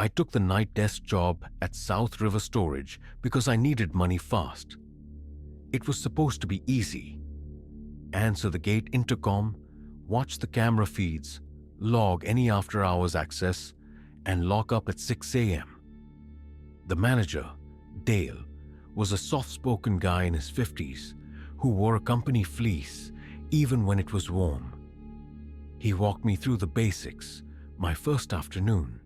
I took the night desk job at South River Storage because I needed money fast. It was supposed to be easy. Answer the gate intercom, watch the camera feeds, log any after-hours access, and lock up at 6 a.m. The manager, Dale, was a soft-spoken guy in his 50s who wore a company fleece even when it was warm. He walked me through the basics my first afternoon,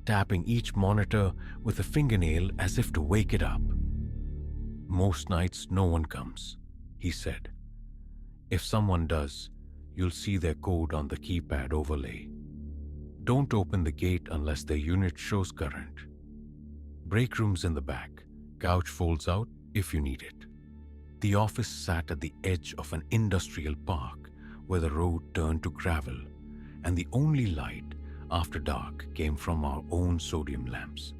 tapping each monitor with a fingernail as if to wake it up. "Most nights no one comes," he said. "If someone does, you'll see their code on the keypad overlay. Don't open the gate unless their unit shows current. Break room's in the back. Couch folds out if you need it." The office sat at the edge of an industrial park where the road turned to gravel, and the only light after dark came from our own sodium lamps.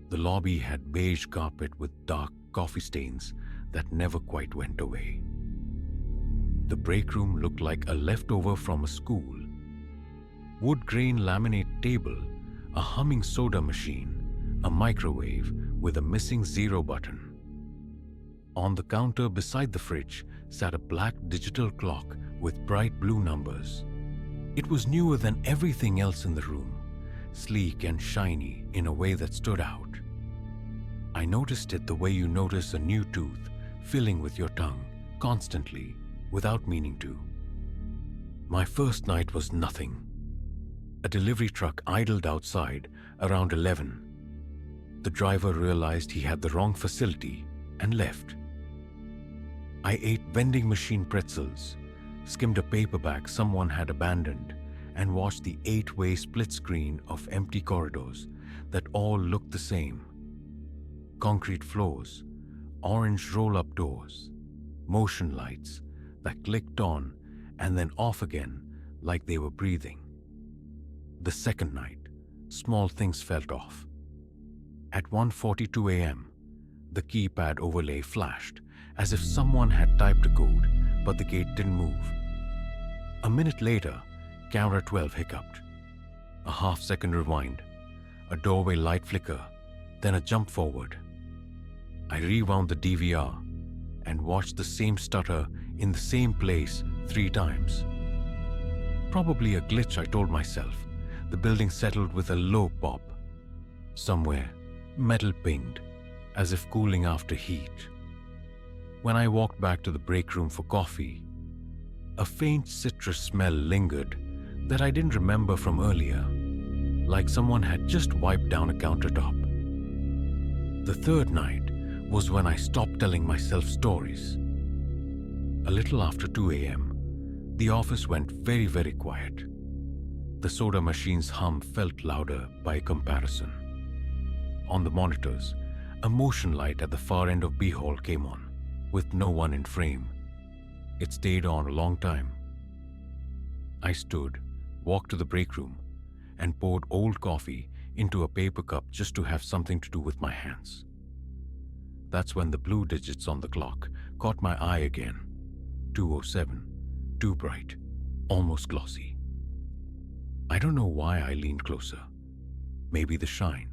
The lobby had beige carpet with dark coffee stains that never quite went away. The break room looked like a leftover from a school. Wood grain laminate table, a humming soda machine, a microwave with a missing 0 button. On the counter beside the fridge sat a black digital clock with bright blue numbers. It was newer than everything else in the room, sleek and shiny in a way that stood out. I noticed it the way you notice a new tooth filling with your tongue constantly without meaning to. My first night was nothing. A delivery truck idled outside around 11. The driver realized he had the wrong facility and left. I ate vending machine pretzels, skimmed a paperback someone had abandoned, and watched the 8-way split screen of empty corridors that all looked the same. Concrete floors, orange roll-up doors, motion lights that clicked on and then off again like they were breathing. The second night, small things felt off. At 1:42 a.m., the keypad overlay flashed as if someone had typed a code, but the gate didn't move. A minute later, camera 12 hiccuped. A half-second rewind, a doorway light flicker, then a jump forward. I rewound the DVR and watched the same stutter in the same place 3 times. Probably a glitch, I told myself. The building settled with a low pop. Somewhere, metal pinged, as if cooling after heat. When I walked back to the break room for coffee, a faint citrus smell lingered that I didn't remember from earlier, like someone had just wiped down a countertop. The third night was when I stopped telling myself stories. A little after 2 a.m., the office went very, very quiet. The soda machine's hum felt louder by comparison. On the monitors, a motion light at the far end of B Hall came on, with no one in frame. It stayed on a long time. I stood, walked to the break room, and poured old coffee into a paper cup just to have something to do with my hands. That's when the blue digits on the clock caught my eye again. 2:07, too bright, almost glossy. I don't know why I leaned closer. Maybe the shine.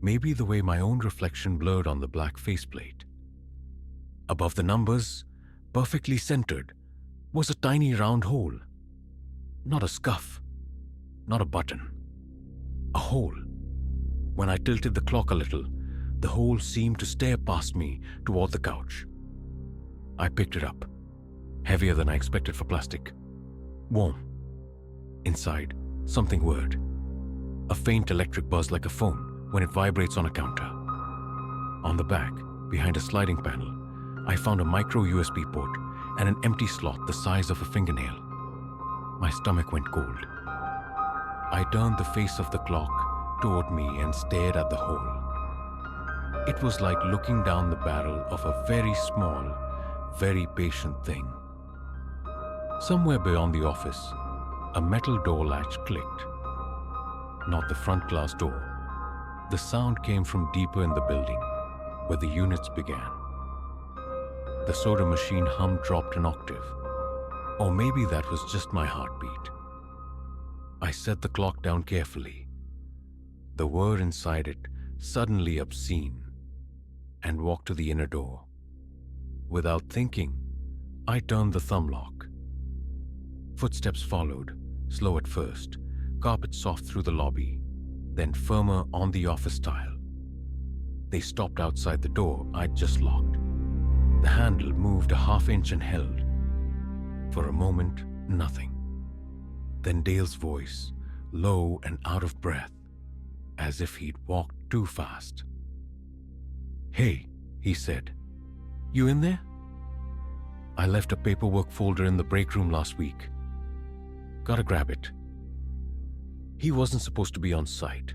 Maybe the way my own reflection blurred on the black faceplate. Above the numbers, perfectly centered, was a tiny round hole. Not a scuff, not a button. A hole. When I tilted the clock a little, the hole seemed to stare past me toward the couch. I picked it up, heavier than I expected for plastic. Warm. Inside, something whirred. A faint electric buzz like a phone when it vibrates on a counter. On the back, behind a sliding panel, I found a micro USB port and an empty slot the size of a fingernail. My stomach went cold. I turned the face of the clock toward me and stared at the hole. It was like looking down the barrel of a very small, very patient thing. Somewhere beyond the office, a metal door latch clicked. Not the front glass door. The sound came from deeper in the building, where the units began. The soda machine hum dropped an octave. Or maybe that was just my heartbeat. I set the clock down carefully. the word inside it suddenly obscene, and walked to the inner door. Without thinking, I turned the thumb lock. Footsteps followed, slow at first, carpet soft through the lobby, then firmer on the office tile. They stopped outside the door I'd just locked. The handle moved a half-inch and held. For a moment, nothing. Then Dale's voice, low and out of breath, as if he'd walked too fast. "Hey," he said. "You in there? I left a paperwork folder in the break room last week. Gotta grab it." He wasn't supposed to be on site.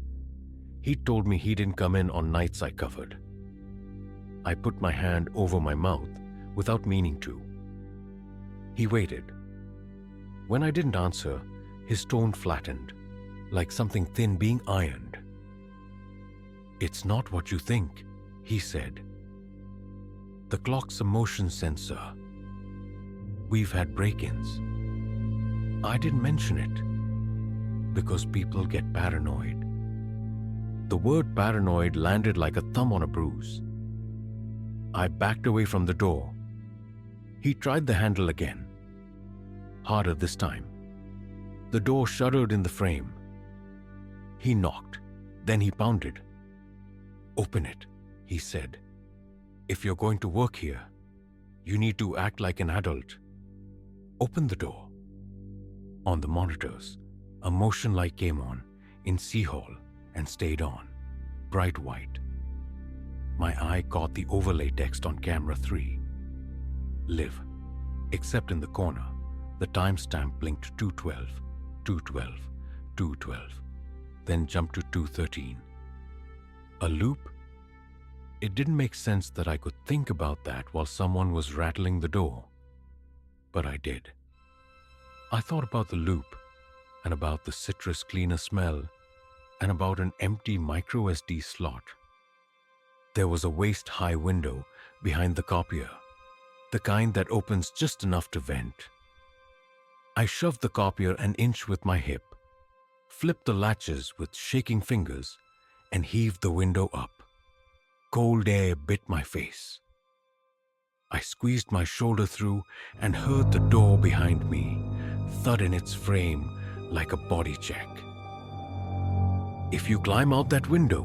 He told me he didn't come in on nights I covered. I put my hand over my mouth without meaning to. He waited. When I didn't answer, his tone flattened, like something thin being ironed. "It's not what you think," he said. "The clock's a motion sensor. We've had break-ins. I didn't mention it because people get paranoid." The word paranoid landed like a thumb on a bruise. I backed away from the door. He tried the handle again. Harder this time. The door shuddered in the frame. He knocked, then he pounded. "Open it," he said. "If you're going to work here, you need to act like an adult. Open the door." On the monitors, a motion light came on in C Hall and stayed on, bright white. My eye caught the overlay text on camera 3. Live, except in the corner, the timestamp blinked 2:12, 2:12, 2:12, then jumped to 2:13. A loop? It didn't make sense that I could think about that while someone was rattling the door. But I did. I thought about the loop, and about the citrus cleaner smell, and about an empty micro SD slot. There was a waist-high window behind the copier, the kind that opens just enough to vent. I shoved the copier an inch with my hip, flipped the latches with shaking fingers, and heaved the window up. Cold air bit my face. I squeezed my shoulder through and heard the door behind me thud in its frame like a body check. "If you climb out that window,"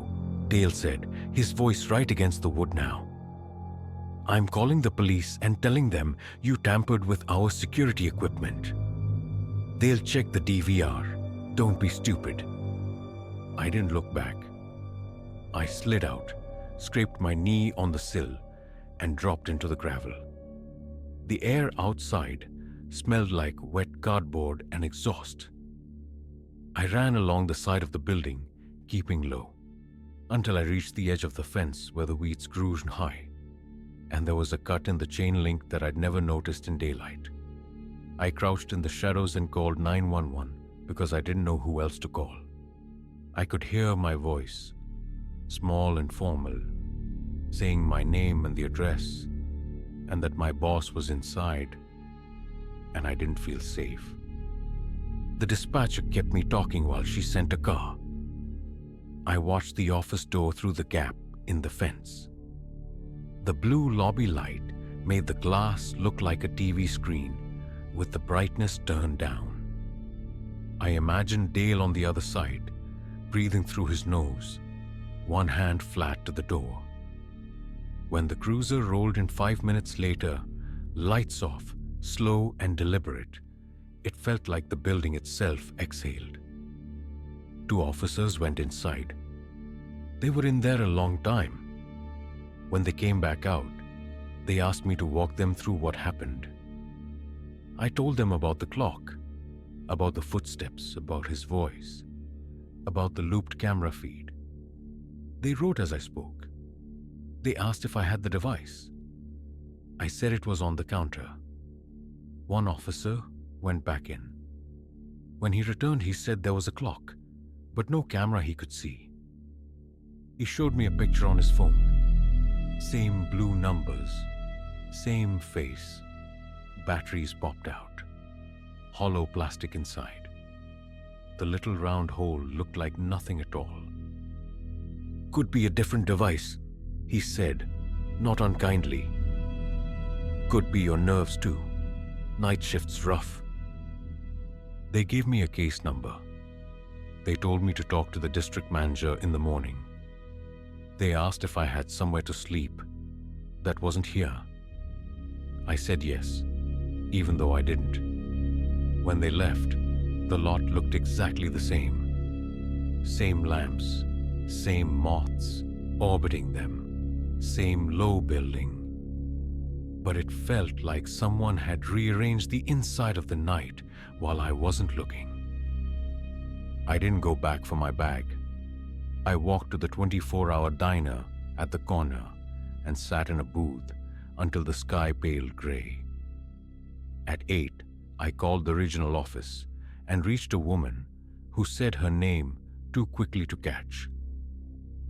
Dale said, his voice right against the wood now, "I'm calling the police and telling them you tampered with our security equipment. They'll check the DVR. Don't be stupid." I didn't look back. I slid out, scraped my knee on the sill, and dropped into the gravel. The air outside smelled like wet cardboard and exhaust. I ran along the side of the building, keeping low, until I reached the edge of the fence where the weeds grew high, and there was a cut in the chain link that I'd never noticed in daylight. I crouched in the shadows and called 911 because I didn't know who else to call. I could hear my voice, small and formal, saying my name and the address, and that my boss was inside, and I didn't feel safe. The dispatcher kept me talking while she sent a car. I watched the office door through the gap in the fence. The blue lobby light made the glass look like a TV screen with the brightness turned down. I imagined Dale on the other side, breathing through his nose, one hand flat to the door. When the cruiser rolled in 5 minutes later, lights off, slow and deliberate, it felt like the building itself exhaled. 2 officers went inside. They were in there a long time. When they came back out, they asked me to walk them through what happened. I told them about the clock, about the footsteps, about his voice, about the looped camera feed. They wrote as I spoke. They asked if I had the device. I said it was on the counter. One officer went back in. When he returned, he said there was a clock, but no camera he could see. He showed me a picture on his phone. Same blue numbers, same face. Batteries popped out. Hollow plastic inside. The little round hole looked like nothing at all. Could be a different device, he said, not unkindly. Could be your nerves too. Night shift's rough. They gave me a case number. They told me to talk to the district manager in the morning. They asked if I had somewhere to sleep that wasn't here. I said yes, even though I didn't. When they left, the lot looked exactly the same. Same lamps, same moths orbiting them, same low building. But it felt like someone had rearranged the inside of the night while I wasn't looking. I didn't go back for my bag. I walked to the 24-hour diner at the corner and sat in a booth until the sky paled gray. At 8, I called the regional office and reached a woman who said her name too quickly to catch.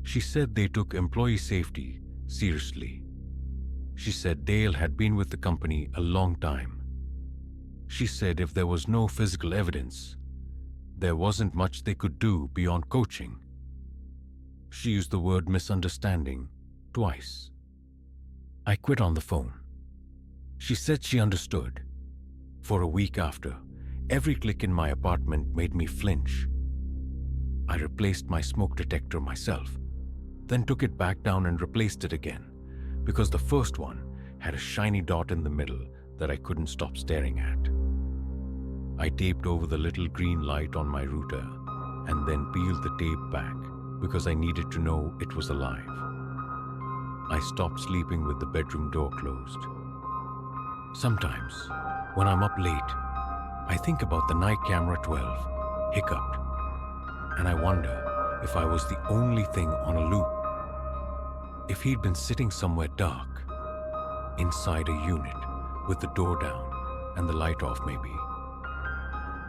She said they took employee safety seriously. She said Dale had been with the company a long time. She said if there was no physical evidence, there wasn't much they could do beyond coaching. She used the word misunderstanding twice. I quit on the phone. She said she understood. For a week after, every click in my apartment made me flinch. I replaced my smoke detector myself, then took it back down and replaced it again, because the first one had a shiny dot in the middle that I couldn't stop staring at. I taped over the little green light on my router and then peeled the tape back because I needed to know it was alive. I stopped sleeping with the bedroom door closed. Sometimes, when I'm up late, I think about the night camera 12, hiccuped, and I wonder if I was the only thing on a loop. If he'd been sitting somewhere dark, inside a unit with the door down and the light off maybe,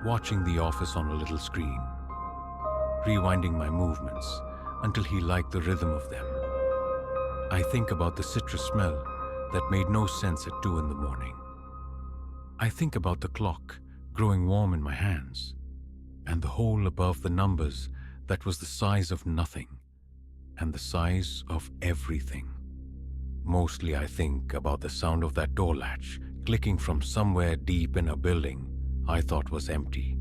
watching The Office on a little screen, rewinding my movements until he liked the rhythm of them. I think about the citrus smell that made no sense at 2 in the morning. I think about the clock growing warm in my hands and the hole above the numbers that was the size of nothing and the size of everything. Mostly I think about the sound of that door latch clicking from somewhere deep in a building I thought was empty.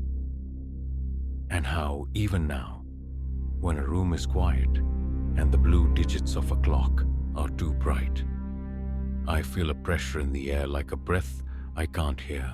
And how, even now, when a room is quiet and the blue digits of a clock are too bright, I feel a pressure in the air like a breath I can't hear.